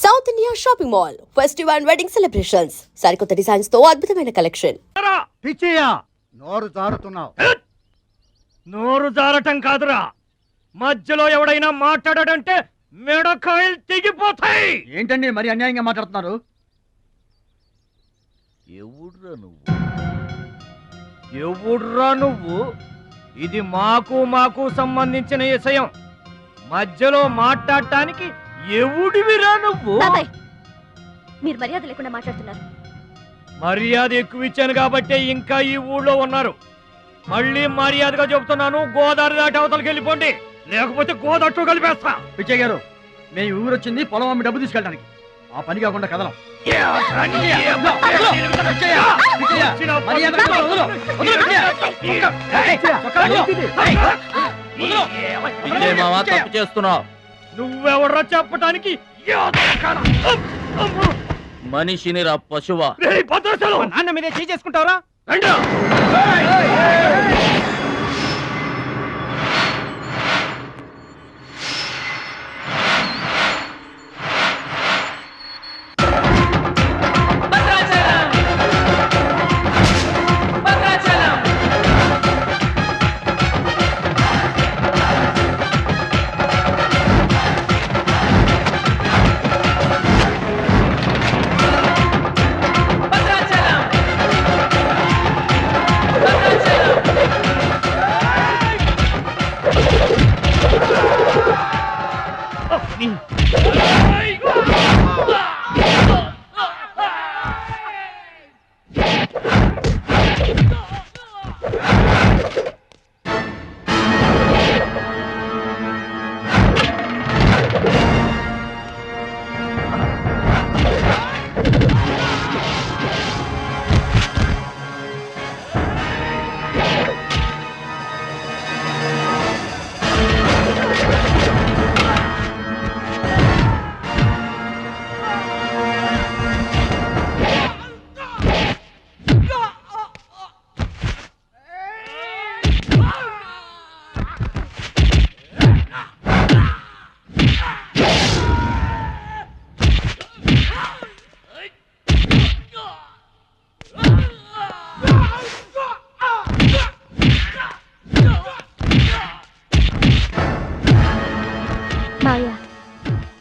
South India shopping mall festival and wedding celebrations సరికొత్త designs తో అద్భుతమైన కలెక్షన్. పిచ్చియా నోరు జారుతున్నావు. నోరు జారటం కాదురా, మధ్యలో ఎవడైనా మాట్లాడాడంటే మెడకాయలు తెగిపోతాయి. ఏంటండి మరి అన్యాయంగా మాట్లాడుతున్నారు? ఎవడ్రా నువ్వు? ఇది మాకు సంబంధించిన విషయం. మధ్యలో మాట్లాడటానికి ఎవడివిరా నువ్వు? బాబాయ్, మీరు మర్యాద లేకుండా మాట్లాడుతున్నారు. మర్యాద ఎక్కువ ఇచ్చాను కాబట్టే ఇంకా ఈ ఊళ్ళో ఉన్నారు. మళ్ళీ మర్యాదగా చెబుతున్నాను, గోదావరి దాటి అవతలకి వెళ్ళిపోండి, లేకపోతే గోదట్టు కలిపేస్తా. పిచ్చయ్య గారు, మేము ఊరు వచ్చింది పొలం అమ్మి డబ్బు తీసుకెళ్ళడానికి. ఆ పని కాకుండా కదలం. తప్పు చేస్తున్నావు. నువ్వెవడ్రా చెప్పటానికి? మనిషిని రా పశువా. నాన్న మీదే చేసుకుంటావరా?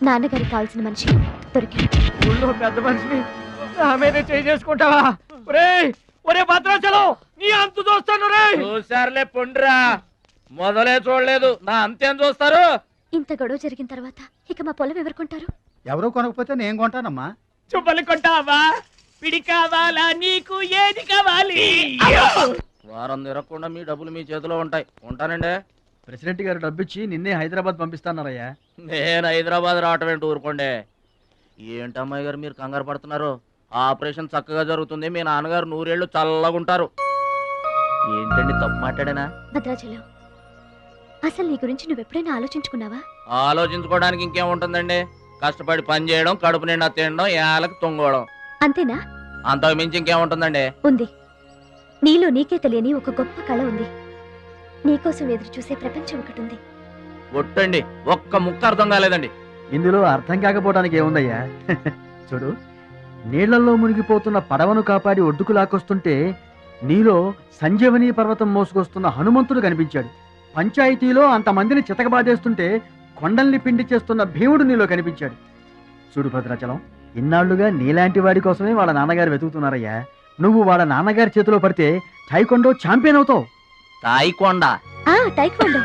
నాన్నగారికి కావాల్సిన మనిషి దొరికాడు. ఊళ్ళో పెద్ద మనిషిని నా మీద చేసుకుంటావా? ఒరే భద్రాచలం, నీ అంతు చూస్తాను రే. చూసారులే పొండ్రా, మొదలే చూడలేదు, నా అంతేం చూస్తారు? ఇంత గొడవ జరిగిన తర్వాత ఇక మా పొలం ఎవరుకుంటారు? ఎవరో కొనకపోతే నేను కొంటానమ్మా. చుబ్బలు కొంటావా? పిడి కావాలా? నీకు ఏది కావాలి? వారం తిరగకుండా మీ డబ్బులు మీ చేతిలో ఉంటాయి. ఉంటానండి. ప్రెసిడెంట్ గారు డబ్బిచ్చి నిన్నే హైదరాబాద్ పంపిస్తాన్నారయ్యా. నేను హైదరాబాద్ రావటం ఏంటి, ఊరుకోండి. ఏంటమ్మాయి గారు మీరు కంగారు పడుతున్నారు? ఆపరేషన్ చక్కగా జరుగుతుంది, మీ నాన్నగారు 100 ఏళ్ళు చల్లగుంటారు. ఏంటండి తప్పు మాట్లాడానా? భద్రాచలం, అసలు నీ గురించి నువ్వెప్పుడైనా ఆలోచించుకున్నావా? ఆలోచించుకోవడానికి ఇంకేం ఉంటుందండి? కష్టపడి పని చేయడం, కడుపు నిండా తినడం, ఏళ్ళకి తొంగోవడం, అంతేనా? అంతకు మించి ఇంకేముంటుందండి? ఉంది. నీలో నీకే తెలియని ఒక గొప్ప కళ ఉంది. నీకోసం ఎదురు చూసే ప్రపంచం ఒకటి ఉంది. ఒట్టండి, ఒక్క ముక్క అర్థం కాలేదండి. ఇందులో అర్థం కాకపోవడానికి ఏముందయ్యా? చూడు, నీళ్లలో మునిగిపోతున్న పడవను కాపాడి ఒడ్డుకు లాక్కొస్తుంటే నీలో సంజీవని పర్వతం మోసుకొస్తున్న హనుమంతుడు కనిపించాడు. పంచాయతీలో అంతమందిని చితకబాదేస్తుంటే కొండల్ని పిండి చేస్తున్న భీముడు నీలో కనిపించాడు. చూడు భద్రాచలం, ఇన్నాళ్లుగా నీలాంటి వాడి కోసమే వాళ్ళ నాన్నగారు వెతుకుతున్నారయ్యా. నువ్వు వాళ్ళ నాన్నగారి చేతిలో పడితే టైకొండో ఛాంపియన్ అవుతావు. తాయికొండ? టైక్వాండో.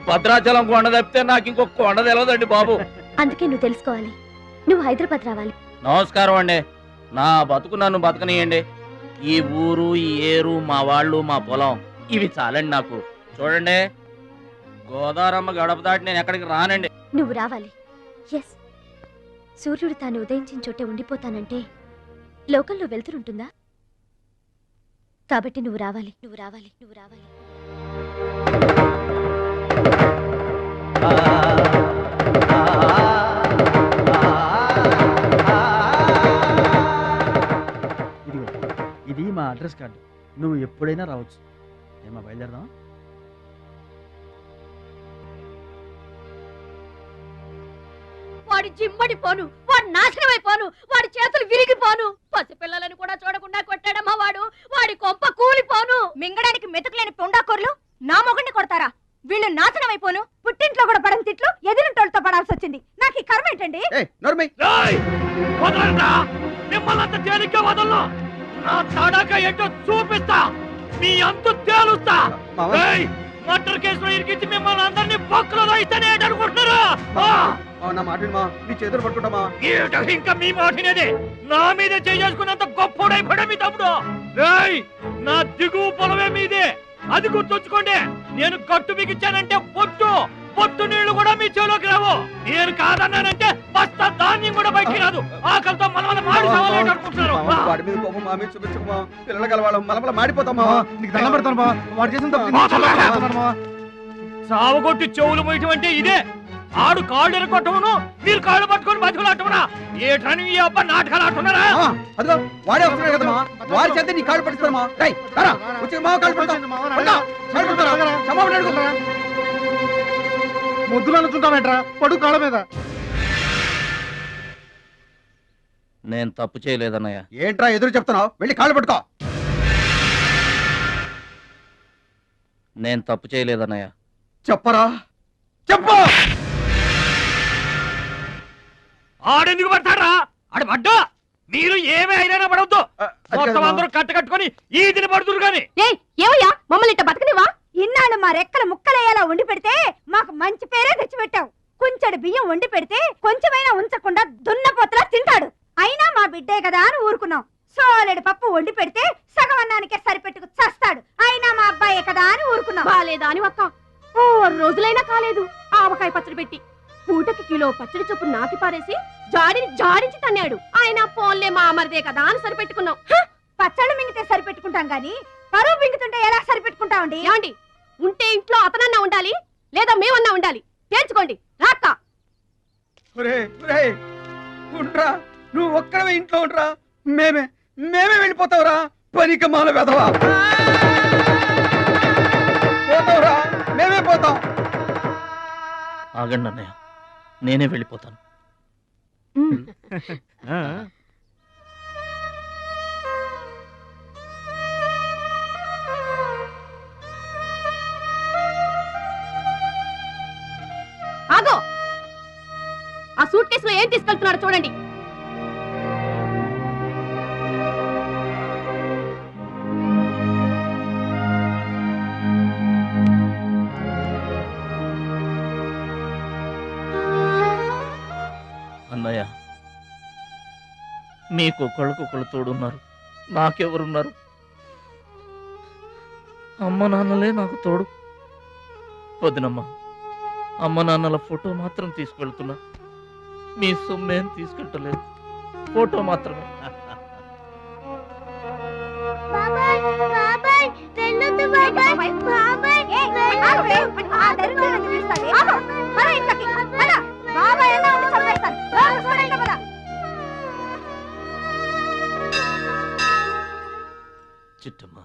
భద్రాచలం కొండ తప్పితే నాకు ఇంకొక కొండ తెలియదండి బాబు. అందుకే నువ్వు తెలుసుకోవాలి. నువ్వు హైదరాబాద్ రావాలి. నమస్కారం అండి, నా బతుకు నన్ను బతకనియండి. ఈ ఊరు, ఈ ఏరు, మా వాళ్ళు, మా పొలం, ఇవి చాలండి నాకు. చూడండి, గోదావరమ్మ గడప దాటి నేను ఎక్కడికి రానండి. నువ్వు రావాలి. ఎస్, సూర్యుడు తాను ఉదయించిన చోటే ఉండిపోతానంటే లోకంలో వెళ్తురుంటుందా? కాబట్టి నువ్వు రావాలి, నువ్వు రావాలి, నువ్వు రావాలి. ఇది మా అడ్రస్ కార్డు. నువ్వు ఎప్పుడైనా రావచ్చు. ఏమా బయలుదేరదాం? వాడి జిమ్మడిపోను, వాడు నాశనమైపోను, వాడి చేతులు విరిగిపోను. పసిపిల్లలను కూడా చూడకుండా కొట్టాడమ్మా వాడు. వాడి కొంప కూలిపోను. మింగడానికి మెతుకులేని పొండాకొర్లు నా మొగుడిని కొడతారా? వీళ్ళు నాశనం అయిపోను. పుట్టింట్లో కూడా పడని తిట్లు ఎదిరింటోళ్ళతో పడాల్సి వచ్చింది. నాకు ఈ కర్మ ఏంటండి? రేయ్! వదలరా! మిమ్మల్ని అంత తేలిగ్గా వదలను. నా తడాక ఏంటో చూపిస్తా. మీ అంతు తేలుస్తా. రేయ్! మర్డర్ కేసులో ఇరికించి మిమ్మల్ని అందరినీ పక్కలో రాయిస్తానే అనుకుంటున్నారా? నా మాట నీ చేతులు పట్టుకుంటామా? ఇంకా మీ మాటినేదే. నా మీద చేసుకున్నంత గొప్పోడైపోయా మీ తమ్ముడు. రేయ్! నా దిగువ పొలమే మీదే. అది గుర్తుంచుకోండి. నేను కట్టు బిగించానంటే పొట్టు నీళ్లు కూడా మీ చెవులోకి రావు. నేను కాదన్నానంటే బస్తా ధాన్యం కూడా బయటికి రాదు. ఆకలితో మనమల మాడి చావాలని అనుకుంటున్నారు. వాడి మీద కోపం మా మీద చూపించకమా? పిల్లలు గలవాళ్ళం మనమల మాడిపోతామా? నీకు దండం పెడతాను బా. వాడు చేసిన తప్పు సావగొట్టి చెవులు మొయటం అంటే ఇదే. ఆడు కాళ్ళు ఎరగొట్టవును, మీరు కాళ్ళు పట్టుకొని బతుకులాటమునా? ఏటని ఈ అబ్బా నాటకాలు ఆడుతున్నారా? అదిగో వాడే వస్తున్నాడు కదమ్మా. వాడి చేత నీ కాళ్ళు పట్టుకోమా? వచ్చి మా కాళ్ళు పడతా ముద్దులు అనుకుంటామేట్రా? పడు కాళ్ళ మీద. నేను తప్పు చేయలేదన్నయ్య. ఏంట్రా ఎదురు చెప్తున్నావు? వెళ్ళి కాళ్ళు పట్టుకో. నేను తప్పు చేయలేదన్నయ్య. చెప్పరా? చెప్పు. ఆడెందుకు పడతారా? ఆడు పడ్డా మీరు ఏమీ అయినా పడవద్దు. మొత్తం అందరూ కట్టుకొని ఈ దిన పడుతురు గాని. ఏమయ్యా మమ్మల్ని ఇట్ట బతకనివా? ఇన్నాళ్ళు మా రెక్కల ముక్కలయ్యేలా వండి పెడితే మాకు మంచి పేరే తెచ్చిపెట్టావు. కొంచెడు బియ్యం వండి పెడితే కొంచెమైనా ఉంచకుండా దున్నపోతలా తింటాడు. అయినా మా బిడ్డే కదా అని ఊరుకున్నాం. సోలెడు పప్పు వండి పెడితే సగం అన్నానికే సరిపెట్టుకు చస్తాడు. అయినా మా అబ్బాయే కదా అని ఊరుకున్నాం. బాలేదా అని ఒక్క 4 రోజులైనా కాలేదు ఆవకాయ పచ్చడి పెట్టి. పూటకి కిలో పచ్చడి చొప్పు నాకి పారేసి జాడించి తన్నాడు. ఆయన పోన్లే మా అమరదే కదా అని సరిపెట్టుకున్నాం. పచ్చళ్ళు మింగితే సరిపెట్టుకుంటాం గాని పరువు మింగుతుంటే ఎలా సరిపెట్టుకుంటామండి? ఏమండి, ఉంటే ఇంట్లో అతనన్నా ఉండాలి, లేదా మేమన్నా ఉండాలి. తేల్చుకోండి. రాక్క నువ్వు ఒక్కడవే ఇంట్లో ఉండరా. మేమే వెళ్ళిపోతావురా. పనికి మాల వెధవా. పోతావురా, మేమే పోతాం. ఆగండి అన్నయ్య, నేనే వెళ్ళిపోతాను. ఆగో, ఆ సూట్ కేసులో ఏం తీసుకెళ్తున్నారో చూడండి. అన్నయ్య, మీకు ఒకళ్ళకొకళ్ళు తోడున్నారు, నాకెవరున్నారు? అమ్మ నాన్నలే నాకు తోడు. వదినమ్మ, అమ్మ నాన్నల ఫోటో మాత్రం తీసుకెళ్తున్నా. మీ సొమ్మేం తీసుకెళ్ళలేదు, ఫోటో మాత్రమే. చిట్టమ్మ,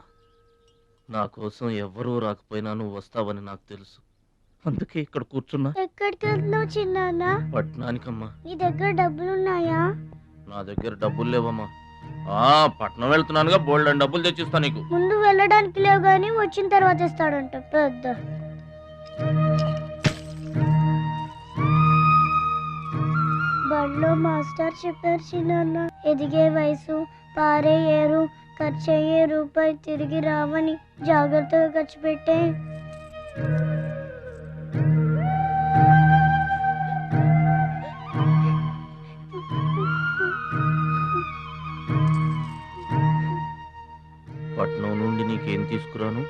నా కోసం ఎవ్వరూ రాకపోయినా నువ్వు వస్తావని నాకు తెలుసు. అందుకే ఇక్కడ కూర్చున్నా. ఎక్కడికి వెళ్తున్నావు చిన్నాన్న? పట్నానికమ్మా. నీ దగ్గర డబ్బులున్నాయా? నా దగ్గర డబ్బులు లేవమ్మా. పట్నం వెళ్తున్నానుగా, బోల్డెన్ డబ్బులు తెచ్చిస్తా నీకు. ముందు వెళ్ళడానికి లేవు గానీ వచ్చిన తర్వాత ఇస్తాడంట పెద్ద. బడిలో మాస్టర్ చెప్పారు చిన్నాన్న, ఎదిగే వయసు, పారే ఏరు, ఖర్చయ్యే రూపాయి తిరిగి రావని. జాగ్రత్తగా ఖర్చు పెట్టే. పట్నం నుండి నీకేం తీసుకురాను?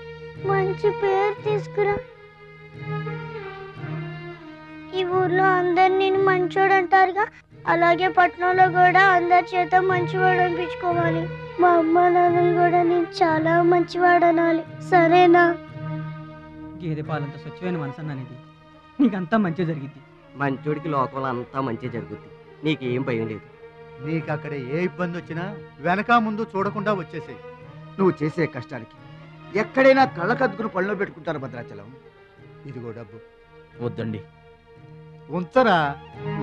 మంచి పేరు తీసుకురా. ఈ ఊర్లో అందరు నేను మంచోడు అంటారుగా, అలాగే పట్నంలో కూడా అందరి చేత మంచివాడు అనిపించుకోవాలి. మా అమ్మ నాన్నలు కూడా నేను చాలా మంచివాడు అనాలి. సరేనా? గేదె పాలంత స్వచ్ఛమైన మనసు అనేది నీకంతా మంచి జరిగింది. మంచోడికి లోకంలో అంతా మంచి జరుగుద్ది. నీకేం భయం లేదు. నీకు అక్కడ ఏ ఇబ్బంది వచ్చినా వెనక ముందు చూడకుండా వచ్చేసేయ్. నువ్వు చేసే కష్టానికి ఎక్కడైనా కళ్ళకద్దుకుని పళ్ళలో పెట్టుకుంటారు భద్రాచలం. ఇదిగో డబ్బు. వద్దండి, ఉంచరా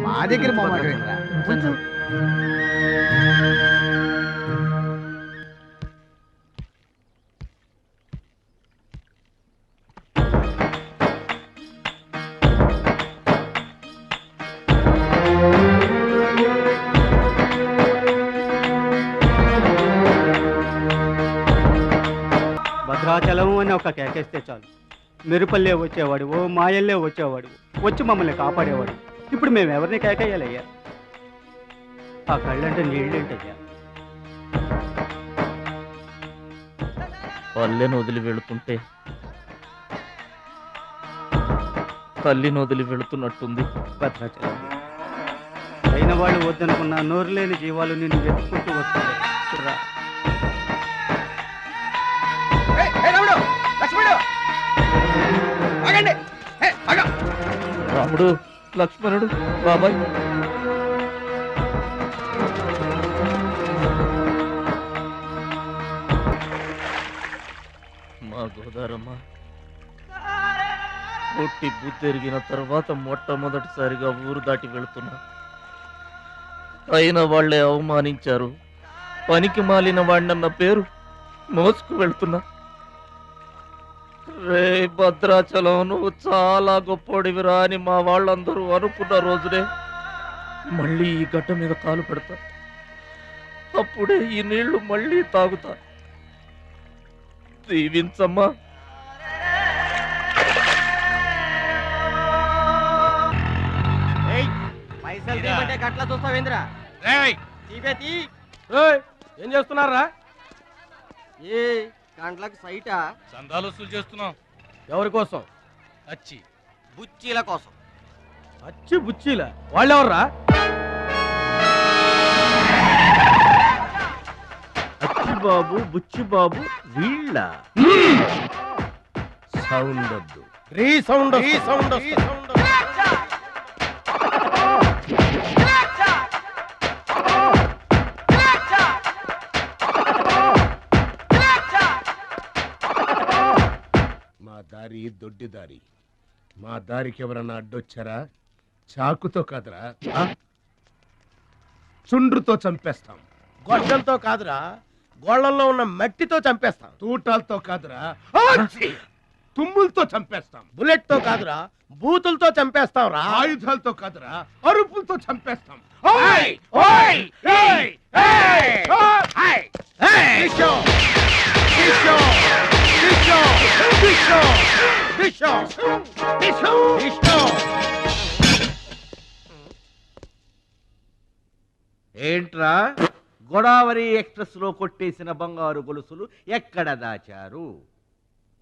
మా దగ్గర మొహమాటం ఏంట్రా? ఉంచు. భద్రాచలం అని ఒక కేకేస్తే చాలు మెరుపల్లే వచ్చేవాడు ఓ మాయల్లే వచ్చేవాడు వచ్చి మమ్మల్ని కాపాడేవాడు. ఇప్పుడు మేము ఎవరిని కేకేయాలయ్యా? ఆ కళ్ళంటే నీళ్ళేంటయ్యా? పల్లెను వదిలి వెళుతుంటే తల్లిని వదిలి వెళుతున్నట్టుంది. భద్రాచలం అయిన వాళ్ళు వద్దనుకున్న నోరు లేని జీవాలు నిన్ను వెతుక్కుంటూ వస్తుంది. రా. రాముడు, లక్ష్మణుడు, బాబాయ్. మా గోదారమ్మ పుట్టి బుద్ధెరిగిన తర్వాత మొట్టమొదటిసారిగా ఊరు దాటి వెళుతున్నా. అయిన వాళ్లే అవమానించారు. పనికి మాలిన వాడినన్న పేరు మోసుకు వెళ్తున్నా. రే భద్రాచలం, నువ్వు చాలా గొప్పోడివిరా అని మా వాళ్ళందరూ అనుకున్న రోజునే మళ్ళీ ఈ గడ్డ మీద కాలు పెడతా. అప్పుడే ఈ నీళ్లు మళ్ళీ తాగుతా. దీవించమ్మా. గట్లా చూస్తావేంద్రా? ఏం చేస్తున్నారా? ఏ కండ్లకు సైటా? చందాలు వసూలు చేస్తున్నాం. ఎవరి కోసం? అచ్చి బుచ్చీల కోసం. అచ్చి బుచ్చీల వాళ్ళెవర్రా? అచ్చి బాబు, బుచ్చి బాబు వీళ్ళ సౌండ్ వద్దు. రీసౌండ్ మా దారి దొడ్డి దారి. మా దారికి ఎవరన్నా అడ్డొచ్చారా? చాకుతో కాదురా, చుండ్రుతో చంపేస్తాం. గొడ్డలతో కాదురా, గోళ్లలో ఉన్న మట్టితో చంపేస్తాం. తూటాలతో కాదురా, తుమ్ములతో చంపేస్తాం. బుల్లెట్ తో కాదురా, బూతులతో చంపేస్తాం రా. ఆయుధాలతో కాదురా, అరుపులతో చంపేస్తాం. ఏంట్రా, గోదావరి ఎక్స్ప్రెస్ లో కొట్టేసిన బంగారు గొలుసులు ఎక్కడ దాచారు?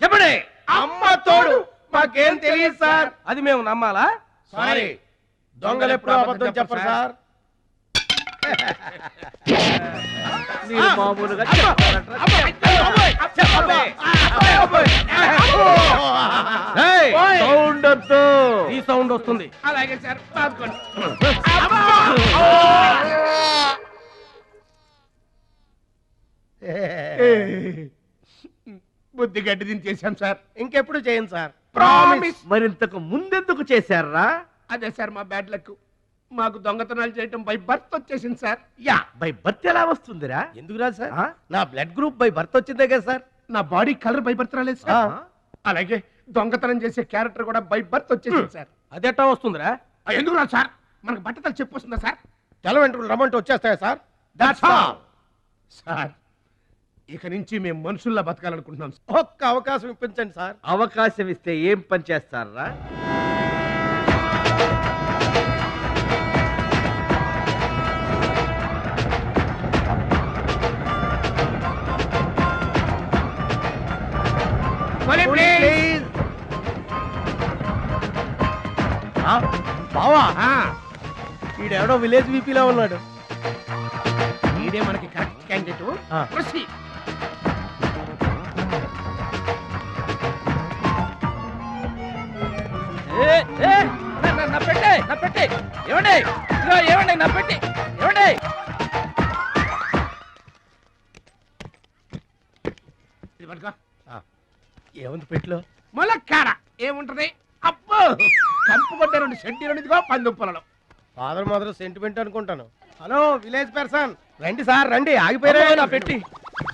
చెప్పండి. అమ్మ తోడు మాకేం తెలియదు సార్. అది మేము నమ్మాలా? సారీ, దొంగలు ఎప్పుడు అబద్ధం చెప్పరు సార్. మీరు మామూలుగా సౌండ్ వద్దు. ఈ సౌండ్ వస్తుంది. అలాగే సార్, పాదుకోండి. బుద్ధి గడ్డి దించేశాం సార్. ఇంకెప్పుడు చేయండి సార్. ప్రామిస్. మరింతకు ముందెందుకు చేశారా? అదే సార్ మా బ్యాడ్ లక్. మాకు దొంగతనాలు చేయటం బై బర్త్ వచ్చేసింది సార్. యా, బై బర్త్ ఎలా వస్తుందిరా? ఎందుకు రాదు సార్? నా బ్లడ్ గ్రూప్ బై బర్త్ వచ్చిందే కదా సార్. నా బాడీ కలర్ బై బర్త్ రాలేదు సార్. అలాగే దొంగతనం చేసే క్యారెక్టర్ కూడా బై బర్త్ వచ్చేసింది సార్. అదెట్టా వస్తుందిరా? ఎందుకు రాదు సార్? మనకు బట్టతలు చెప్పు వస్తుందా సార్? తెల వెంట్రులు రమ్మంటే వచ్చేస్తాయా సార్? That's all sir. ఇక నుంచి మేము మనుషుల్లా బతకాలనుకుంటున్నాం. ఒక్క అవకాశం ఇప్పించండి సార్. అవకాశం ఇస్తే ఏం పని చేస్తారా? బావా, ఈడెవడో విలేజ్ వీపీలో ఉన్నాడు. ఇదే మనకి కరెక్ట్ క్యాండిడేట్. ప్రొసీడ్. నా పెట్టే, నా పెట్టే. ఏమండి, ఇదిగో ఏమండి, నా పెట్టి ఏమండి. ఇది పట్టుకో. ఏముంది పెట్టిలో? ములక్కాడ ఏముంటది? అబ్బో, కంపు కొట్టే 2 సెంటీలు ఇదిగో పందుప్పలలో. ఫాదర్ మదర్ సెంటిమెంట్ అనుకుంటాను. హలో విలేజ్ పర్సన్, రండి సార్ రండి. ఆగిపోయారా నా పెట్టి?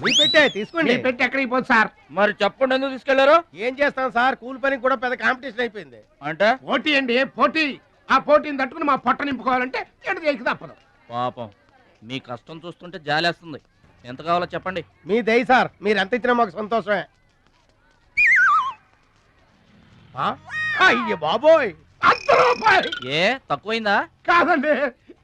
మీ పెట్టే తీసుకోండి. పెట్టి ఎక్కడికి పోదు సార్? మరి చెప్పండి ఎందుకు తీసుకెళ్లారు? ఏం చేస్తాం సార్, కూలి పనికి కూడా పెద్ద కాంపిటీషన్ అయిపోయింది. అంటే పోటీ అండి, పోటీ. ఆ పోటీని తట్టుకుని మా పొట్ట నింపుకోవాలంటే ఎటు చేయక తప్పదు. పాపం మీ కష్టం చూస్తుంటే జాలేస్తుంది. ఎంత కావాలో చెప్పండి. మీ దయ సార్, మీరు ఎంత ఇచ్చినా మాకు సంతోషమే. అయ్య బాబోయ్, ₹100. ఏ తక్కువైందా? కాదండి,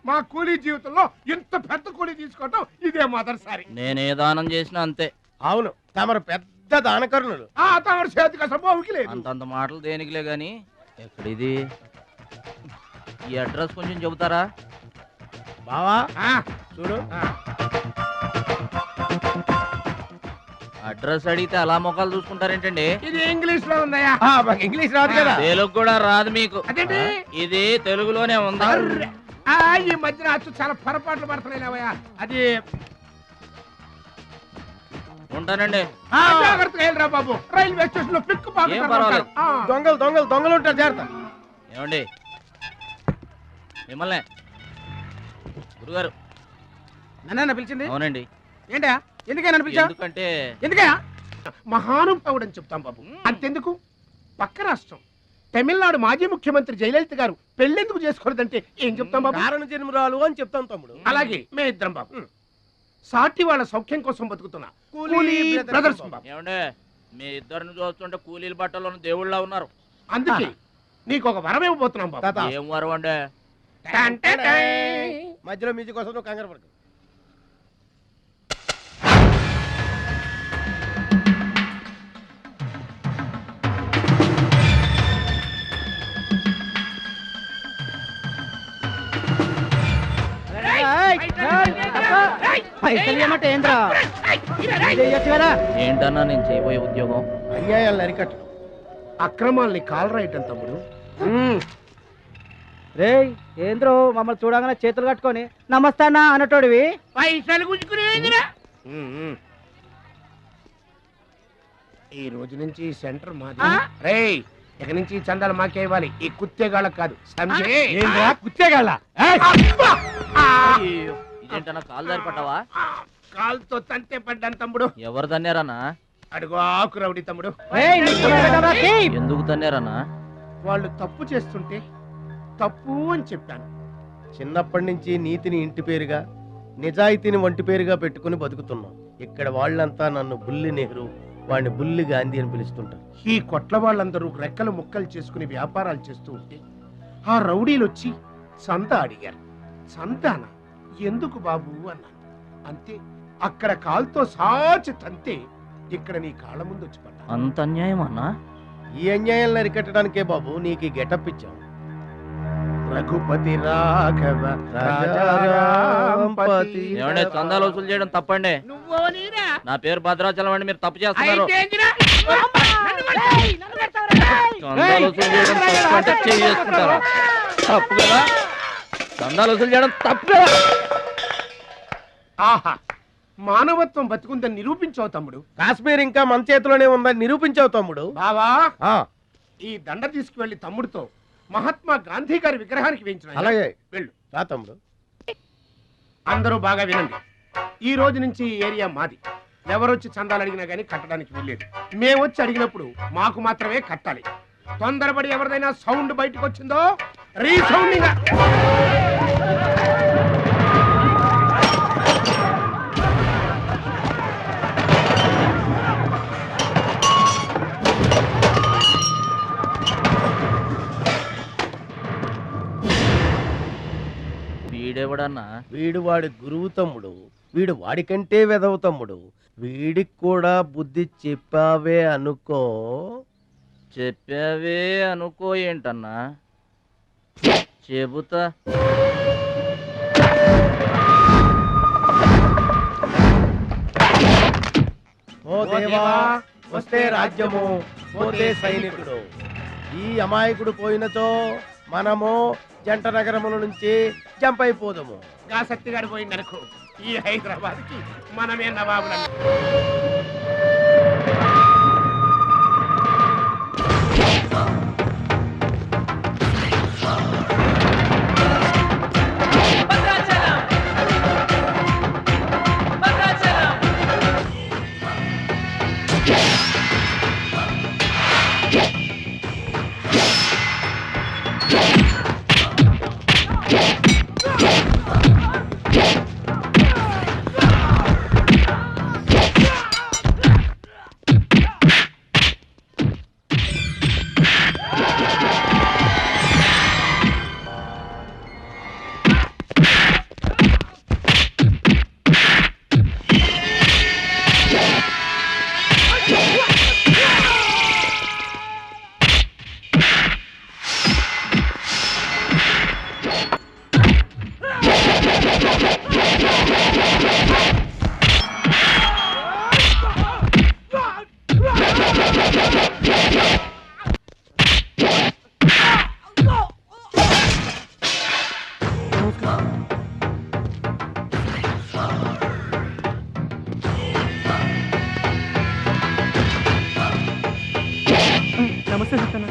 మా కూలీ జీవితంలో ఇంత పెద్ద కూలీ తీసుకోవటం ఇదే మొదటిసారి. నేనే దానం చేసినా అంతే. అవును, తమరు పెద్ద దానకరుణులు. తమరి చేతికి అసలు బావుకి లేదు. అంతంత మాటలు దేనికిలే గాని ఎక్కడిది? ఈ అడ్రస్ కొంచెం చెబుతారా? బావా చూడు, అడ్రస్ అడిగితే అలా మొక్కలు చూసుకుంటారేంటండి? ఇది ఇంగ్లీష్ లో ఉందయ్యా. మాకు ఇంగ్లీష్ రాదు కదా. తెలుగు కూడా రాదు మీకు? అదేంటి? ఇది తెలుగులోనే ఉంది. ఈ మధ్యన అచ్చు చాలా పొరపాట్లు పడుతున్నాయిలేవయ్యా. అది ఉంటానండి. జాగ్రత్తగా వెళ్ళరా బాబు, రైల్వే స్టేషన్ లో పిక్ ఏం పర్వాలేదు. దొంగలు దొంగలు దొంగలు ఉంటారు, జాగ్రత్త. ఏమండి మిమ్మల్ని గురుగారు నన్న పిలిచింది? అవునండి. ఏంటా ఎందుకైనా పిలిచా? ఎందుకంటే ఎందుకయ్యా? మహానుభావుడు అని చెప్తాం బాబు. అంతెందుకు, పక్క రాష్ట్రం తమిళనాడు మాజీ ముఖ్యమంత్రి జయలలిత గారు పెళ్ళెందుకు చేసుకోలేదంటే ఏం చెప్తాం బాబు? కారణ జన్మరాలు అని చెప్తాం తమ్ముడు. అలాగే మే ఇద్దరం బాబు సాటి వాళ్ళ సౌఖ్యం కోసం బతుకుతున్నా కూలీ బ్రదర్స్ బాబు. ఏమండే మీ ఇద్దరిని చూస్తుంటే కూలీల బట్టలోని దేవుళ్ళ ఉన్నారు. అందుకే నీకు ఒక వరం ఇవ్వబోతున్నాం బాబు. ఏం వరం అండే? మధ్యలో మ్యూజిక్ కోసం నువ్వు కంగారు పడకు. ఏంటన్నా నేను చేయబోయే ఉద్యోగం? అన్యాయాలను అరికట్టడం, అక్రమాల్ని కాలరాయటం తమ్ముడు. రే ఏంద్రో మమ్మల్ని చూడగానే చేతులు కట్టుకొని నమస్తానా అన్నటోడివి. పైసలు గుంజుకునే ఈ రోజు నుంచి సెంటర్ మాది. రేయ్, ఇక నుంచి చందాలు మాకే ఇవ్వాలి, ఈ కుత్తేగాళ్ళకి కాదు. కుత్తేగాళ్ళ ఇదేంటన్నా కాలు దారి పడ్డావా? కాలుతో తంతే పడ్డాను తమ్ముడు. ఎవరు తన్నారన్నా? అడుగు ఆకు రౌడి తమ్ముడు. ఎందుకు తన్నారన్నా? వాళ్ళు తప్పు చేస్తుంటే తప్పు అని చెప్పాను. చిన్నప్పటి నుంచి నీతిని ఇంటి పేరుగా, నిజాయితీని వంటి పేరుగా పెట్టుకుని బతుకుతున్నాం. ఇక్కడ వాళ్ళంతా నన్ను బుల్లి నెహ్రూ, వాడిని బుల్లి గాంధీ అని పిలుస్తుంటారు. ఈ కొట్ల వాళ్ళందరూ రెక్కలు ముక్కలు చేసుకుని వ్యాపారాలు చేస్తూ ఉంటే ఆ రౌడీలు వచ్చి సంత అడిగారు. సంతాన ఎందుకు బాబు అన్నాను. అంతే, అక్కడ కాలుతో సాచి తంతే ఇక్కడ నీ కాళ్ళ ముందు వచ్చి పడ్డా. అంత అన్యాయం అన్నా? ఈ అన్యాయాలను అరికట్టడానికే బాబు నీకు ఈ గెటప్ ఇచ్చాం. రఘుపతి రాఘవ రాజారాంపతి. ఏమంటే చందాలు వసూలు చేయడం తప్పండి. నా పేరు భద్రాచలం అండి, మీరు తప్పు చేస్తున్నారు. చందాలు వసూలు చేయడం తప్పు అంటే చేసుకుంటారా? తప్పు కదా, చందాలు వసూలు చేయడం తప్పు కదా. ఆహా, మానవత్వం బతుకుందని నిరూపించావు తమ్ముడు. కాశ్మీర్ ఇంకా మన చేతిలోనే ఉందని నిరూపించావు తమ్ముడు. బావా, ఈ దండ తీసుకువెళ్లి తమ్ముడితో మహాత్మా గాంధీ గారి విగ్రహానికి వేయించిన. అలాగే వెళ్ళు. రా తమ్ముడు. అందరూ బాగా వినండి, ఈ రోజు నుంచి ఈ ఏరియా మాది. ఎవరొచ్చి చందాలు అడిగినా గానీ కట్టడానికి వీల్లేదు. మేమొచ్చి అడిగినప్పుడు మాకు మాత్రమే కట్టాలి. తొందరపడి ఎవరిదైనా సౌండ్ బయటకు వచ్చిందో రీసౌండింగ్. వీడెవడన్నా? వీడు వాడి గురువు తమ్ముడు. వీడు వాడికంటే వెదవ తమ్ముడు. వీడికి కూడా బుద్ధి చెప్పావే అనుకో. చెప్పావే అనుకో ఏంటన్నా? చెబుతా. ఓ దేవా వస్తే రాజ్యము, పోతే సైనికుడు. ఈ అమాయకుడు పోయినతో మనము జంట నగరముల నుంచి జంప్ అయిపోదాము. గా శక్తిగాడు పోయిందనుకో, ఈ హైదరాబాద్ కి మనమే నవాబులం. నమస్తే సత్యన్న.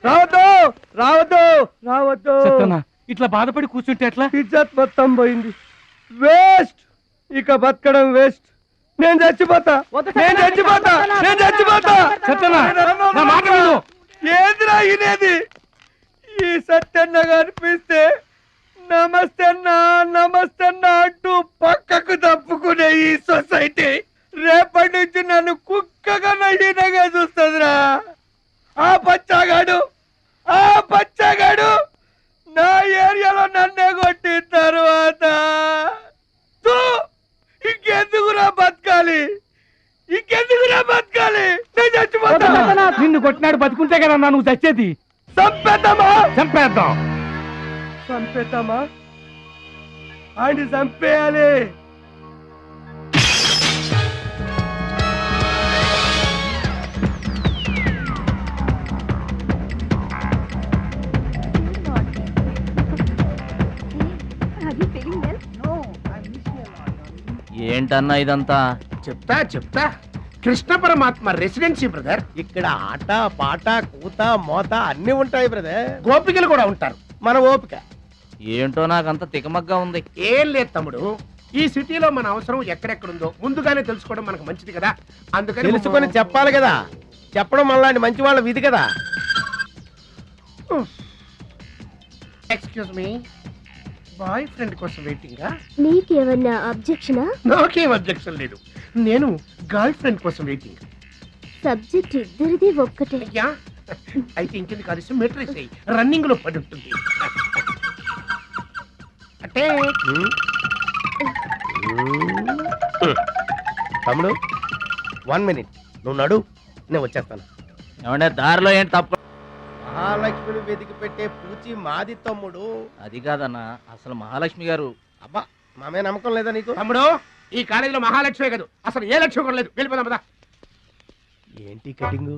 రావద్దు రావద్దు రావద్దు. ఇట్లా బాధపడి కూర్చుంటే ఎట్లా? ఇజ్జత్ మొత్తం పోయింది. వేస్ట్, ఇక బతకడం వేస్ట్. నేను చచ్చిపోతా, నేను చచ్చిపోతా, నేను చచ్చిపోతా. ఏందిరా ఇనేది? ఈ సత్యన్న కనిపిస్తే నమస్తే అన్నా నమస్తే అన్నా అంటూ పక్కకు తప్పుకునే ఈ సొసైటీ రేపటి నుంచి నన్ను కుక్కగా నయ్యనగా చూస్తుందిరా. ఆ పచ్చాగాడు నా ఏరియాలో నన్నే కొట్టిన తర్వాత ఇంకెందుకురా బతకాలి, ఇంకెందుకురా బతకాలి? నేను చచ్చిపోతా. నిన్ను కొట్టినాడు బతుకుంటే కదా నువ్వు చచ్చేది. చంపేద్దామా? చంపేద్దాం. చంపేద్దామా? ఆయన చంపేయాలి. ఏంటన్నా ఇదంతా? చెప్తా కృష్ణ పరమాత్మ రెసిడెన్సీ బ్రదర్. ఇక్కడ ఆట పాట కూత మోత అన్ని ఉంటాయి బ్రదర్. గోపికలు కూడా ఉంటారు. మన ఓపిక ఏంటో నాకంత తికమగ్గా ఉంది. ఏం లేదు తమ్ముడు, ఈ సిటీలో మన అవసరం ఎక్కడెక్కడుందో ముందుగానే తెలుసుకోవడం మనకు మంచిది కదా. అందుకని తెలుసుకొని చెప్పాలి కదా. చెప్పడం మనలాంటి మంచి వాళ్ళ విధి కదా. ఎక్స్క్యూజ్ మీ, బాయ్ ఫ్రెండ్ కోసం వెయిటింగా? నీకేమన్నా అబ్జెక్షనా? నాకేం అబ్జెక్షన్ లేదు, నేను గర్ల్ ఫ్రెండ్ కోసం వెయిటింగ్. సబ్జెక్ట్ ఇద్దరిది ఒక్కటే. అయ్యా అయితే ఇంకెందుకు కలిసి మెట్రిక్స్ అయ్యి రన్నింగ్ లో పడి ఉంటుంది. అంటే తమ్ముడు 1 minute నువ్వు నడు, నేను వచ్చేస్తాను. ఏమంటే దారిలో ఏంటి తప్ప? మహాలక్ష్మిని వెతికి పెట్టే పూచి మాది తమ్ముడు. అది కాదన్నా, అసలు మహాలక్ష్మి గారు. అబ్బా మామే నమ్మకం లేదా నీకు? తమ్ముడు, ఈ కాలేజీలో మహాలక్ష్మి కాదు, అసలు ఏ లక్ష్యం కూడా లేదు. వెళ్ళిపోదాం పదా. ఏంటి కటింగ్?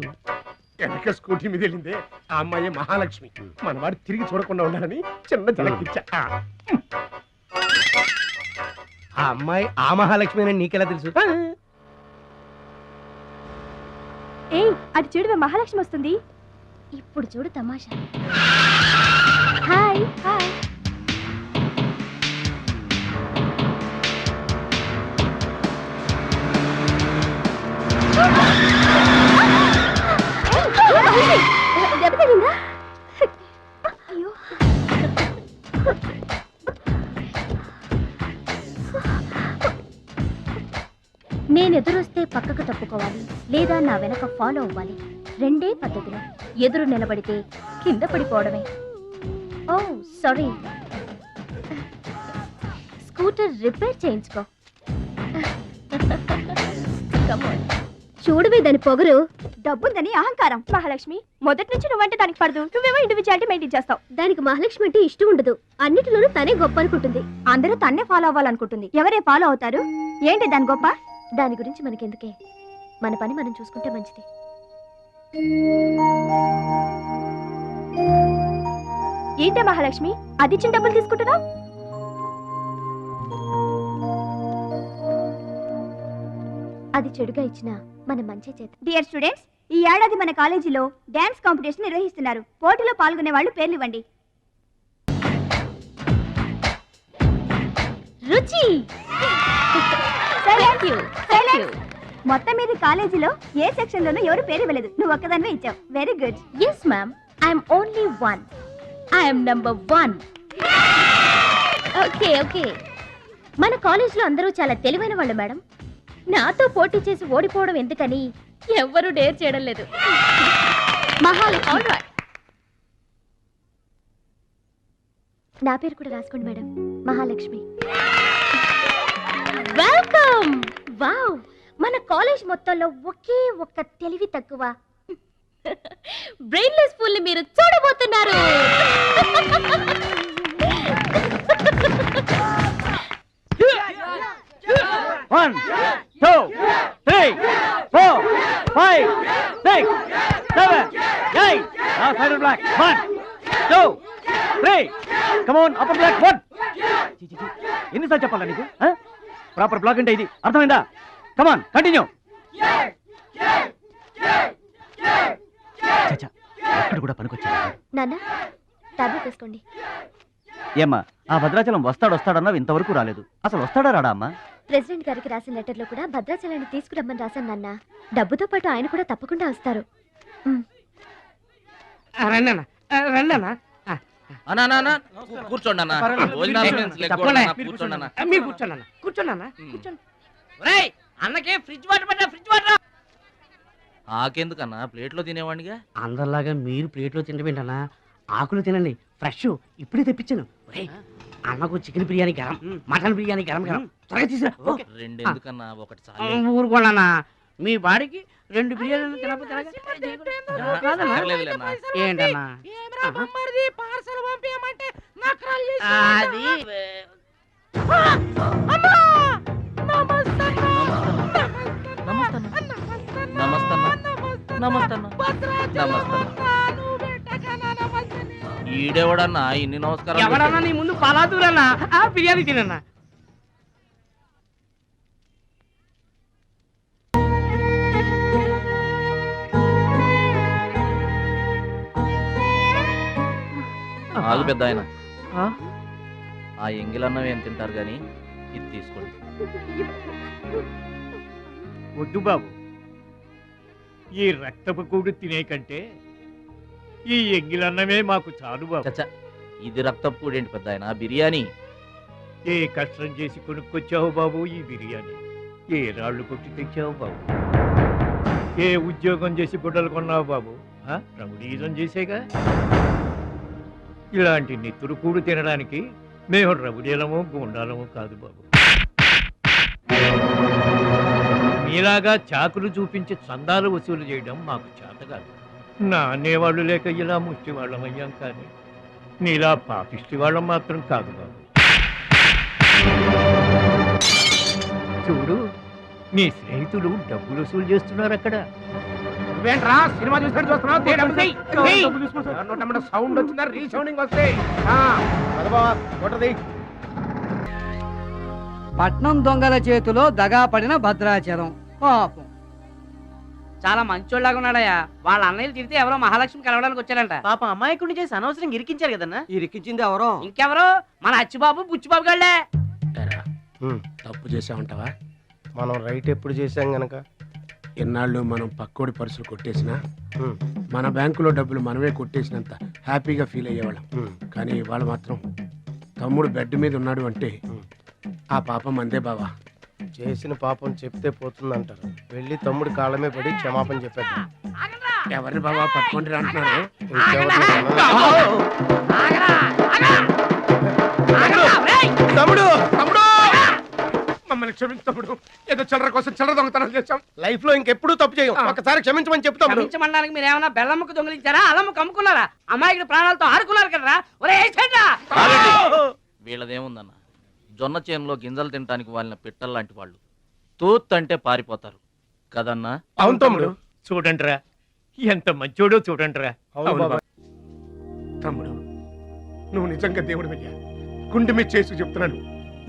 వెనక స్కూటీ మీద వెళ్ళిందే ఆ అమ్మాయి మహాలక్ష్మి. మన వాడు తిరిగి చూడకుండా ఉండాలని చిన్న జలకిచ్చా. ఆ అమ్మాయి ఆ మహాలక్ష్మి అని నీకెలా తెలుసు? ఏయ్, అటు చూడు, మహాలక్ష్మి వస్తుంది. ఇప్పుడు చూడు తమాషా. Hi hi. దెబ్బ తగిలిందా? అయ్యో. నేను ఎదురొస్తే పక్కకు తప్పుకోవాలి, లేదా నా వెనక ఫాలో అవ్వాలి. రెండే పద్ధతులు. ఎదురు నిలబడితే కింద పడిపోవడమే. ఓ సారీ, స్కూటర్ రిపేర్ చేయించుకో. చూడవే దాని పొగరు. డబ్బుందని అహంకారం. మహాలక్ష్మి, మొదటి నుంచి నువ్వంటే దానికి పడదు. నువ్వేమో ఇండివిజువాలిటీ మెయింటైన్ చేస్తావు. దానికి మహాలక్ష్మి అంటే ఇష్టం ఉండదు. అన్నిటిలోనూ తనే గొప్ప అనుకుంటుంది. అందరూ తన్నే ఫాలో అవ్వాలనుకుంటుంది. ఎవరే ఫాలో అవుతారు? ఏంటి దాని గొప్ప? దాని గురించి మనకెందుకే, మన పని మనం చూసుకుంటే మంచిది. ఏంటే మహాలక్ష్మి, అది ఇచ్చిన డబ్బులు తీసుకుంటున్నావు? అది చెడుగా ఇచ్చినా మనం మంచి చేత. డియర్ స్టూడెంట్స్, ఈ ఏడాది మన కాలేజీలో డాన్స్ కాంపిటీషన్ నిర్వహిస్తున్నారు. పోటీలో పాల్గొనే వాళ్ళు పేర్లు ఇవ్వండి. రుచి. మొత్తం మీద కాలేజీలో ఏ సెక్షన్ లోనూ ఎవరు పేరు ఇవ్వలేదు, నువ్వు ఒక్కదానివే ఇచ్చావు. Very good. Yes ma'am, I'm only one. I'm number 1. Okay okay. మన కాలేజ్లో అందరూ చాలా తెలివైన వాళ్ళు మేడం. నాతో పోటీ చేసి ఓడిపోవడం ఎందుకని ఎవ్వరూ డేర్ చేయడం లేదు. మహాలక్ష్మి. నా పేరు కూడా రాసుకోండి మేడం, మహాలక్ష్మి. వెల్కమ్. వావ్, మన కాలేజ్ మొత్తంలో ఒకే ఒక్క తెలివి తక్కువ బ్రెయిన్లెస్ ఫుల్ ని మీరు చూడబోతున్నారు. One, 2, 3, 4, 5, 6, 7, 8. Now side black. 1, 2, 3. Come on, upper black. 1. ఎన్నిసార్లు చెప్పాలా నీకు? ప్రాపర్ బ్లాక్ అంటే ఇది, అర్థమైందా? Come on, continue. చచ్చా, అక్కడ కూడా పనికొచ్చా. నాన్న, టాబ్లెట్ వేసుకోండి. ఏమ్మా, ఆ భద్రాచలం వస్తాడన్నావు, ఇంతవరకు రాలేదు. అసలు వస్తాడా రాడా అమ్మా? ప్రెసిడెంట్ గారికి రాసిన లెటర్లో కూడా భద్రాచలాన్ని తీసుకురమ్మని రాశాను నాన్న. డబ్బుతో పాటు ఆయన కూడా తప్పకుండా వస్తారు. కూర్చోండి అన్న. అన్నకే ఫ్రిడ్జ్ వాటర్ పట్టా, ఫ్రిడ్జ్ వాటర్. ఆకెందుకన్నా, ప్లేట్లో తినేవాడిగా. అందరిలాగా మీరు ప్లేట్లో తినబెట్టనా, ఆకులు తినండి, ఫ్రెష్ ఇప్పుడే తెప్పించాను. అన్నకు చికెన్ బిర్యానీ గరం, మటన్ బిర్యానీ గరం గరం, త్వరగా తీసుకురా. రెండు ఎందుకన్నా, ఒకటి చాలు. ఊరుకోండి, మీ బాడీకి 2 బిర్యానీలు తినకపోతే ఏంటన్నా అది. ఈడెవడన్నా ఇన్ని నమస్కారం? ఎవడన్నా నీ ముందు పలాదూరన్నా, ఆ బిర్యానీ తినన్నా. ఆగు పెద్ద ఆయన, ఆ ఎంగిలన్నం ఏం తింటారు గాని ఇది తీసుకోండి. వద్దు బాబు, ఈ రక్తపు కూడు తినే కంటే ఈ ఎంగిలన్నమే మాకు చాలు బాబు. చచ్చా, ఇది రక్తపు కూడేంటి పెద్ద ఆయన, బిర్యానీ. ఏ కష్టం చేసి కొనుక్కొచ్చావు బాబు ఈ బిర్యానీ? ఏ రాళ్ళు కొట్టి తెచ్చావు బాబు? ఏ ఉద్యోగం చేసి గుడ్డలు కొన్నావు బాబు? రౌడీజం చేసేగా. ఇలాంటి నెత్తురు కూడు తినడానికి మేము రౌడీలము గూండాలము కాదు బాబు. మీలాగా చాకులు చూపించి చందాలు వసూలు చేయడం మాకు చేత కాదు. నా అనేవాళ్ళు లేక ఇలా ముష్టి వాళ్ళం అయ్యాం, కానీ నీలా పాపిష్టి వాళ్ళం మాత్రం కాదు బాబు. చూడు, నీ స్నేహితులు డబ్బులు వసూలు చేస్తున్నారు అక్కడ. సినిమా చూస్తున్నావు, సౌండ్ వచ్చిందా? రీసౌండింగ్ వస్తే పట్నం దొంగల చేతిలో దగా పడిన భద్రాచలం పాపం. చాలా మంచోళ్ళగా ఉన్నాడయ్యా. వాళ్ళ అన్నయ్యలు తిరిగితే ఎవరో మహాలక్ష్మి కలవడానికి వచ్చారంట. పాపం అమాయకుడిని చేసి అనవసరంగా ఇరికించారు కదన్నా. ఇరికించింది ఎవరో? ఇంకెవరో మన అచ్చిబాబు బుచ్చిబాబు గళ్ళే. తప్పు చేసామంటావా? మనం రైట్ ఎప్పుడు చేశాం గనక. ఎన్నాళ్ళు మనం పక్కోడి పర్సులు కొట్టేసినా, మన బ్యాంకులో డబ్బులు మనమే కొట్టేసినంత హ్యాపీగా ఫీల్ అయ్యేవాళ్ళం. కానీ వాళ్ళు మాత్రం తమ్ముడు బెడ్ మీద ఉన్నాడు అంటే ఆ పాపం అందే బావా. చేసిన పాపం చెప్తే పోతుందంటారు. వెళ్ళి తమ్ముడి కాళ్ళమే పడి క్షమాపణ చెప్పేద్దాం. ఎవరిని బావా పట్టుకుంటే అంటున్నారు? తమ్ముడు తమ్ముడు మమ్మల్ని క్షమించు తమ్ముడు. ఏదో చిల్లర కోసం చిల్లర దొంగతనం చేశాం. లైఫ్ లో ఇంకెప్పుడు తప్పు చేయం. ఒకసారి క్షమించమని చెప్తాం. క్షమించమనడానికి మీరు ఏమైనా బెల్లమ్మకు దొంగిలించారా, అల్లమ్మకు అమ్ముకున్నారా? అమాయకుడి ప్రాణాలతో ఆడుకున్నారు కదరా. ఒరే వీళ్ళదేముందన్న, జొన్న చేనులో గింజలు తినడానికి వాళ్ళని పిట్టల్లాంటి వాళ్ళు తూత్ అంటే పారిపోతారు కదన్నా? అవును తమ్ముడు. చూడండిరా ఎంత మంచోడో చూడండిరా. అవును బాబాయ్. తమ్ముడు నువ్వు నిజంగా దేవుడు అయ్యా. గుండె మీద చేసి చెప్తున్నాను,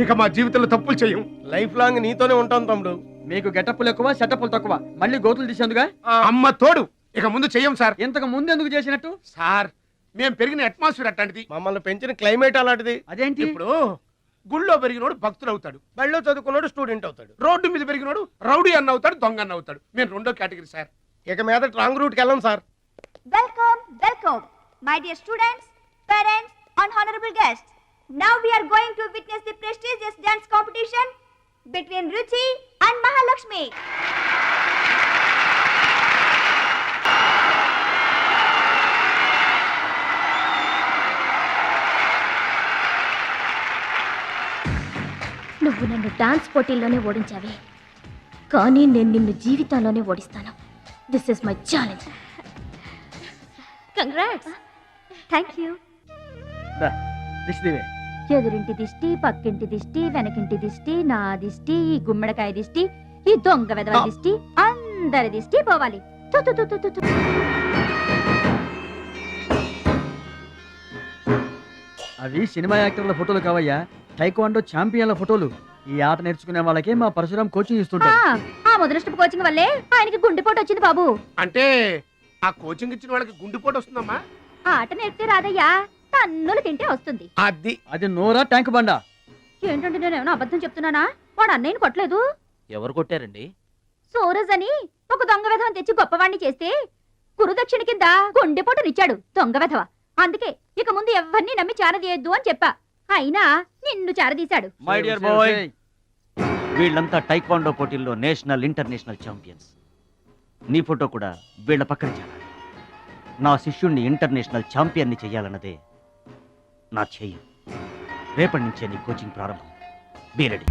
ఇక మా జీవితంలో తప్పులు చేయం. లైఫ్ లాంగ్ నీతోనే ఉంటాం తమ్ముడు. మీకు గెటప్పులు ఎక్కువ సెటప్పులు తక్కువ, మళ్ళీ గోతులు తీసేందుగా. అమ్మ తోడు, ఇక ముందు చెయ్యం సార్. ఇంతకు ముందు ఎందుకు చేసినట్టు? సార్ మేము పెరిగిన అట్మాస్ఫియర్ అట్లాంటిది, మమ్మల్ని పెంచిన క్లైమేట్ అలాంటిది. అదేంటి? ఇప్పుడు గుళ్ళో పెరిగినోడు భక్తుడు అవుతాడు, బడిలో చదువుకున్నాడు స్టూడెంట్ అవుతాడు, రోడ్డు మీద పెరిగినోడు రౌడీ అన్న అవుతాడు, దొంగ అన్న అవుతాడు. మేము రెండో కేటగిరీ సార్. ఇక మీద రాంగ్ రూట్కి వెళ్ళం sir. Welcome, welcome, my dear students, parents, and honorable guests. Now we are going to witness the prestigious dance competition between Ruchi and Mahalakshmi. నువ్వు నన్ను డాన్స్ పోటీల్లోనే ఓడించావే, కానీ నేను నిన్ను జీవితంలోనే ఓడిస్తాను. This is my challenge. Congrats. Thank you. ఎదురింటి దిష్టి, పక్కింటి దిష్టి, వెనకింటి దిష్టి, నా దిష్టి, ఈ గుమ్మడికాయ దిష్టి, ఈ దొంగ వెధవ దిష్టి, అందరి దిష్టి పోవాలి. తు, తు, తు, తు, తు. అవి సినిమా యాక్టర్ల ఫోటోలు కావయ్యా, టైక్వాండో ఛాంపియన్ల ఫోటోలు. ఈ ఆట నేర్చుకునే వాళ్ళకే మా పరశురాం కోచింగ్ ఇస్తుంటారు. ఆ మొదలష్టపు కోచింగ్ వల్లే ఆయనకి గుండెపోటు వచ్చింది బాబు. అంటే ఆ కోచింగ్ ఇచ్చిన వాళ్ళకి గుండెపోటు వస్తుందమ్మా? ఆట నేర్పితే రాదయ్యా, తన్నులు తింటే వస్తుంది. అది నోరా ట్యాంక్ బండా? ఏంటంటే నేనేమన్నా అబద్ధం చెప్తున్నానా? వాడు అన్నయ్యని కొట్టలేదు. ఎవరు కొట్టారండి? సూరజ్ అని ఒక దొంగ వెధవని తెచ్చి గొప్పవాణ్ణి చేస్తే గురుదక్షిణ కింద గుండెపోటునిచ్చాడు దొంగ వెధవ. అందుకే ఇక ముందు ఎవరిని నమ్మి చారదీయద్దు అని చెప్పా. అయినా నిన్ను చారదీశాడు. మై డియర్ బాయ్, వీళ్ళంతా టైక్వాండో పోటీల్లో నేషనల్ ఇంటర్నేషనల్ ఛాంపియన్స్. నీ ఫోటో కూడా వీళ్ళ పక్కన చేరాలి. నా శిష్యుణ్ణి ఇంటర్నేషనల్ ఛాంపియన్ని చెయ్యాలన్నదే నా ధ్యేయం. రేపటి నుంచే నీ కోచింగ్ ప్రారంభం. Be ready.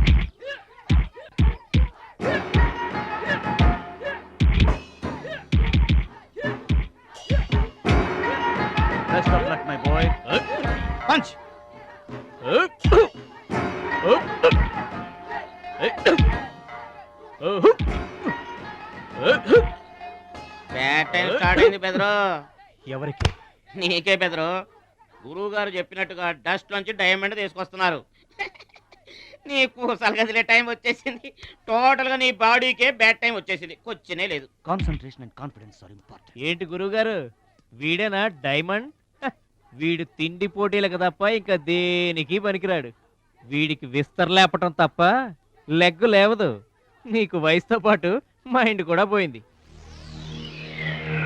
Best of luck my boy. Punch. Bad time start అయింది బెదరు. ఎవరికి? నీకే బెదరు. గురువు గారు చెప్పినట్టుగా డస్ట్ నుంచి డైమండ్ తీసుకొస్తున్నారు. నీ పూసలు కదిలే టైం వచ్చేసింది. టోటల్ గా నీ బాడీకే బ్యాడ్ టైం వచ్చేసింది. కొచ్చినే లేదు. Concentration and confidence are important. ఏంటి గురువు గారు, వీడేనా డైమండ్? వీడు తిండి పోటీలకు తప్ప ఇంకా దేనికి పనికిరాడు. వీడికి విస్తరలేపటం తప్ప లెగ్గు లేవదు. నీకు వయసుతో పాటు మైండ్ కూడా పోయింది.